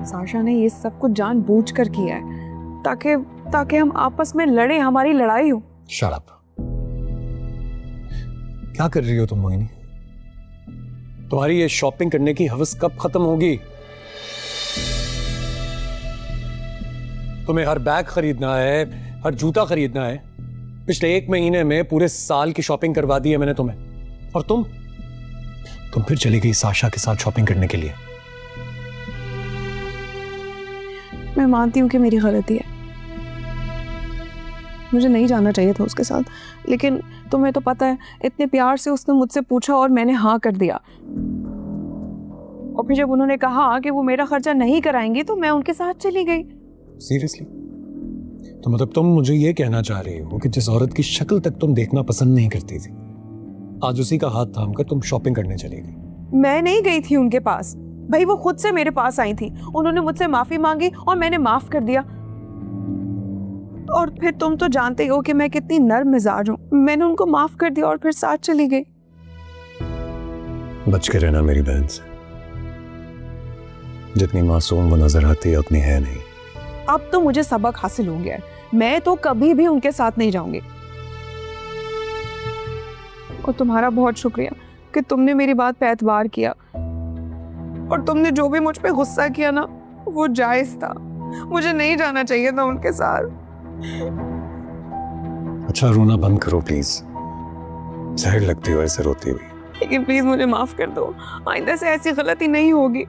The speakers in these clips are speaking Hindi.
साशा ने ये सब कुछ जानबूझकर किया है ताकि हम आपस में लड़े, हमारी लड़ाई हो। Shut up. क्या कर रही हो तुम मोहिनी? तुम्हारी ये शॉपिंग करने की हवस कब खत्म होगी? तुम्हें हर बैग खरीदना है, हर जूता खरीदना है। पिछले 1 महीने में पूरे साल की शॉपिंग करवा दी है मैंने तुम्हें, और तुम फिर चली गई साशा के साथ शॉपिंग करने के लिए। मैं मानती हूँ कि मेरी गलती है, मुझे नहीं जाना चाहिए था उसके साथ, लेकिन तुम्हें तो पता है इतने प्यार से उसने मुझसे पूछा और मैंने हाँ कर दिया। और फिर जब उन्होंने कहा कि वो मेरा खर्चा नहीं कराएंगे तो मैं उनके साथ चली गई। सीरियसली? तो मतलब तुम मुझे ये कहना चाह रही हो कि जिस औरत की शक्ल तक तुम देखना पसंद नहीं करती थी, आज उसी का हाथ थामकर तुम शॉपिंग करने चली गई? मैं नहीं गई थी उनके पास भाई, वो खुद से मेरे पास आई थी। उन्होंने मुझसे माफी मांगी और मैंने माफ कर दिया। और फिर तुम तो जानते हो कि मैं कितनी नर्म मिजाज हूँ, मैंने उनको माफ कर दिया और फिर साथ चली गई। बच के रहना मेरी बहन से, जितनी मासूम वो नजर आती है उतनी है नहीं। अब तो मुझे सबक हासिल हो गया है, मैं तो कभी भी उनके साथ नहीं जाऊंगी। और तुम्हारा बहुत शुक्रिया कि तुमने मेरी बात पे एतबार किया, और तुमने जो भी मुझ पे गुस्सा किया ना वो जायज था। मुझे नहीं जाना चाहिए था उनके साथ। अच्छा रोना बंद करो प्लीज, जहर लगती हो ऐसे रोती हुई। लेकिन प्लीज मुझे माफ कर दो, आइंदा से ऐसी गलती नहीं होगी।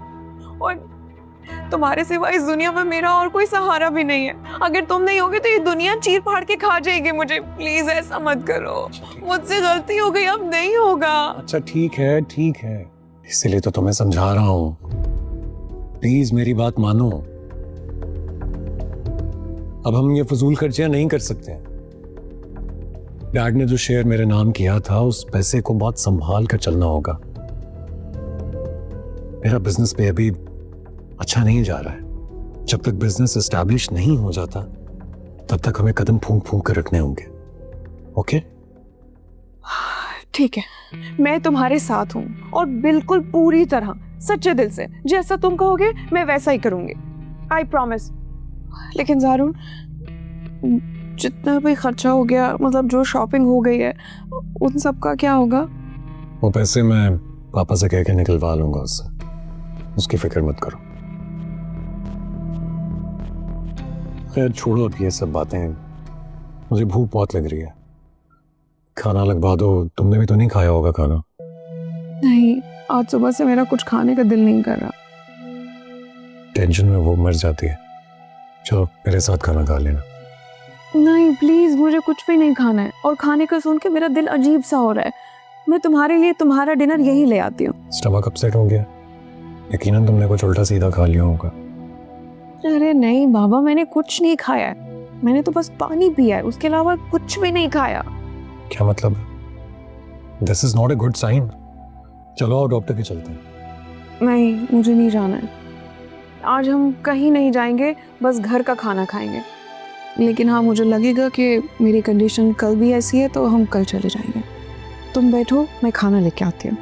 और तुम्हारे सिवा इस दुनिया में मेरा और कोई सहारा भी नहीं है। अगर तुम नहीं होगे तो ये दुनिया चीर फाड़ के खा जाएगी मुझे। प्लीज ऐसा मत करो, मुझसे गलती हो गई, अब नहीं होगा। अच्छा ठीक है ठीक है, इसीलिए तो तुम्हें समझा रहा हूं, प्लीज मेरी बात मानो। अब हम ये फजूल खर्चियां नहीं कर सकते। डैड ने जो शेयर मेरे नाम किया था उस पैसे को बहुत संभाल कर चलना होगा। मेरा बिजनेस पे अभी अच्छा नहीं जा रहा है। जब तक बिजनेस एस्टैब्लिश नहीं हो जाता तब तक हमें कदम फूंक फूंक कर रखने होंगे। ओके? ठीक है, मैं तुम्हारे साथ हूँ और बिल्कुल पूरी तरह सच्चे दिल से जैसा तुम कहोगे मैं वैसा ही करूंगी। I promise. लेकिन ज़ारून, जितना भी खर्चा हो गया, मतलब जो शॉपिंग हो गई है, उन सब का क्या होगा? वो पैसे मैं पापा से कह के निकलवा लूंगा उससे, उसकी फिक्र मत करो। खैर छोड़ो अब ये सब बातें, मुझे भूख बहुत लग रही है, खाना लगवा दो। तुमने भी तो नहीं खाया होगा खाना? नहीं, आज सुबह से मेरा कुछ खाने का दिल नहीं कर रहा। टेंशन में वो मर जाती है। चलो मेरे साथ खाना खा लेना। नहीं प्लीज, मुझे कुछ भी नहीं खाना है, और खाने का सुन के मेरा दिल अजीब सा हो रहा है। मैं तुम्हारे लिए तुम्हारा डिनर यही ले आती हूँ। स्टमक अपसेट हो गया? यकीनन तुमने कुछ उल्टा सीधा खा लिया होगा। अरे नहीं बाबा, मैंने कुछ नहीं खाया है, मैंने तो बस पानी पिया है, उसके अलावा कुछ भी नहीं खाया। क्या मतलब? This is not a good sign. चलो और डॉक्टर के चलते हैं। नहीं, मुझे नहीं जाना है। आज हम कहीं नहीं जाएंगे, बस घर का खाना खाएंगे। लेकिन हाँ, मुझे लगेगा कि मेरी कंडीशन कल भी ऐसी है तो हम कल चले जाएंगे। तुम बैठो, मैं खाना लेके आती हूँ।